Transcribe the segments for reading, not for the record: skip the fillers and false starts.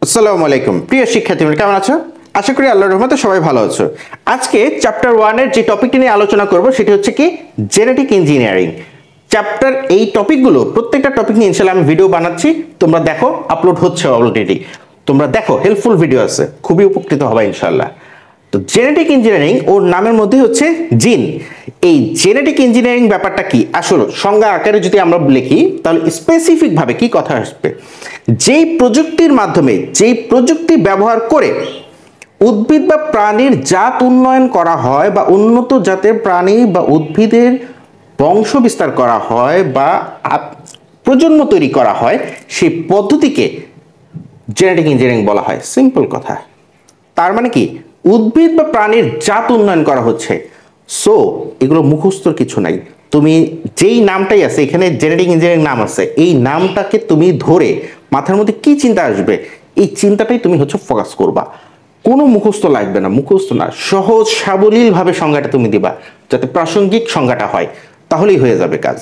আসসালামু আলাইকুম প্রিয় শিক্ষার্থীরা, কেমন আছো? আশা করি আল্লাহর রহমতে সবাই ভালো আছো। আজকে চ্যাপ্টার 1 এর যে টপিকটি নিয়ে আলোচনা করব সেটি হচ্ছে কি জেনেটিক ইঞ্জিনিয়ারিং চ্যাপ্টার। এই টপিকগুলো প্রত্যেকটা টপিক নিয়ে ইনশাআল্লাহ আমি ভিডিও বানাচ্ছি, তোমরা দেখো, আপলোড হচ্ছে অলরেডি, তোমরা দেখো, হেল্পফুল ভিডিও আছে, খুবই উপকৃত হবে ইনশাআল্লাহ। তো জেনেটিক ইঞ্জিনিয়ারিং ওর নামের মধ্যে হচ্ছে জিন। এই জেনেটিক ইঞ্জিনিয়ারিং ব্যাপারটা কি, আসলে সংজ্ঞা আকারে যদি আমরা লিখি তাহলে স্পেসিফিক ভাবে কি কথা আসবে, যেই প্রযুক্তির মাধ্যমে, যেই প্রযুক্তি ব্যবহার করে উদ্ভিদ বা প্রাণীর জাত উন্নয়ন করা হয় বা উন্নত জাতের প্রাণী বা উদ্ভিদের বংশ বিস্তার করা হয় বা প্রজন্ম তৈরি করা হয়, সেই পদ্ধতিকে জেনেটিক ইঞ্জিনিয়ারিং বলা হয়। সিম্পল কথা। তার মানে কি, উদ্ভিদ বা প্রাণীর জাত উন্নয়ন করা হচ্ছে। সো এগুলো মুখস্থর কিছু নাই, তুমি যেই নামটাই আছে এখানে জেনেটিক ইঞ্জিনিয়ারিং নাম আছে, এই নামটাকে তুমি ধরে মাথার মধ্যে কি চিন্তা আসবে এই চিন্তাটাই তুমি হচ্ছে ফোকাস করবা। কোনো মুখস্থ লাগবে না, মুখস্থ না, সহজ সাবলীল ভাবে সংজ্ঞাটা তুমি দিবা, যাতে প্রাসঙ্গিক সংজ্ঞাটা হয়, তাহলেই হয়ে যাবে কাজ।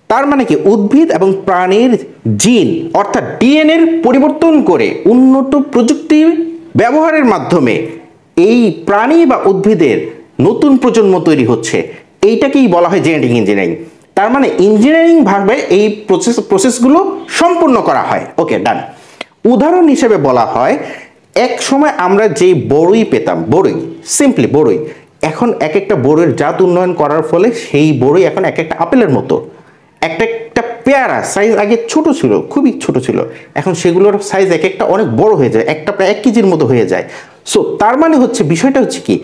তার মানে কি, উদ্ভিদ এবং প্রাণীর জিন অর্থাৎ ডিএনএর পরিবর্তন করে উন্নত প্রযুক্তি ব্যবহারের মাধ্যমে এই প্রাণী বা উদ্ভিদের নতুন প্রজন্ম তৈরি হচ্ছে, এইটাকেই বলা হয় জেনেটিক ইঞ্জিনিয়ারিং। তার মানে ইঞ্জিনিয়ারিং ভাবে এই প্রসেসগুলো সম্পূর্ণ করা হয়। ওকে, ডান। উদাহরণ হিসেবে বলা হয়, এক সময় আমরা যেই বড়ই পেতাম, বড়ই, সিম্পলি বড়ই, এখন এক একটা বড়ইয়ের জাত উন্নয়ন করার ফলে সেই বড়ই এখন এক একটা আপেলের মতো। একটা একটা পেয়ারা সাইজ আগে ছোট ছিল, খুবই ছোট ছিল, এখন সেগুলোর সাইজ এক একটা অনেক বড় হয়ে যায়, একটা প্রায় 1 কেজির মতো হয়ে যায়। সো তার মানে হচ্ছে, বিষয়টা হচ্ছে কি,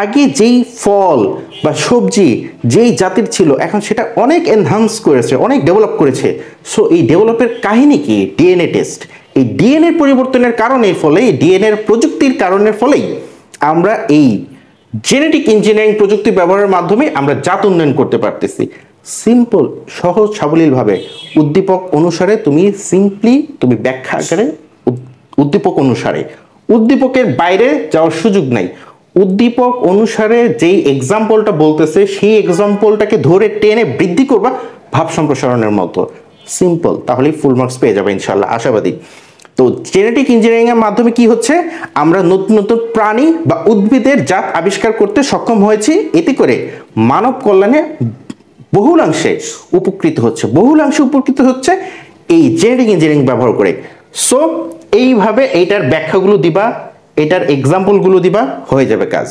আগে যেই ফল বা সবজি যেই জাতির ছিল এখন সেটা অনেক এনহান্স করেছে, অনেক ডেভেলপ করেছে। সো এই ডেভেলপের কাহিনী কি, ডিএনএ টেস্ট। এই ডিএনএ পরিবর্তনের কারণের ফলে, ডিএনএ প্রযুক্তির কারণের ফলেই আমরা এই জেনেটিক ইঞ্জিনিয়ারিং প্রযুক্তি ব্যবহারের মাধ্যমে আমরা জাত উন্নয়ন করতে পারতেছি। সিম্পল, সহজ সাবলীল ভাবে, উদ্দীপক অনুসারে তুমি সিম্পলি তুমি ব্যাখ্যা আকারে, উদ্দীপক অনুসারে, উদ্দীপকের বাইরে যাওয়ার সুযোগ নাই। উদ্দীপক অনুসারে যেই এক্সাম্পলটা বলতেছে সেই এক্সাম্পলটাকে ধরে টেনে বৃদ্ধি করবা ভাব সম্প্রসারণের মতো। সিম্পল, তাহলেই ফুল মার্কস পেয়ে যাবে ইনশাআল্লাহ, আশাবাদী। তো জেনেটিক ইঞ্জিনিয়ারিং এর মাধ্যমে কি হচ্ছে, আমরা নতুন নতুন প্রাণী বা উদ্ভিদের জাত আবিষ্কার করতে সক্ষম হয়েছি। এতে করে মানব কল্যাণে বহুলাংশে উপকৃত হচ্ছে এই জেনেটিক ইঞ্জিনিয়ারিং ব্যবহার করে। সো এইভাবে এইটার ব্যাখ্যাগুলো দিবা, এটার এক্সাম্পলগুলো দিবা, হয়ে যাবে কাজ।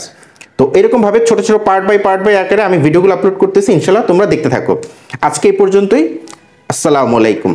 তো এরকম ভাবে ছোট ছোট পার্ট বাই আকারে আমি ভিডিওগুলো আপলোড করতেছি, ইনশাআল্লাহ তোমরা দেখতে থাকো। আজকে এই পর্যন্তই। আসসালামু আলাইকুম।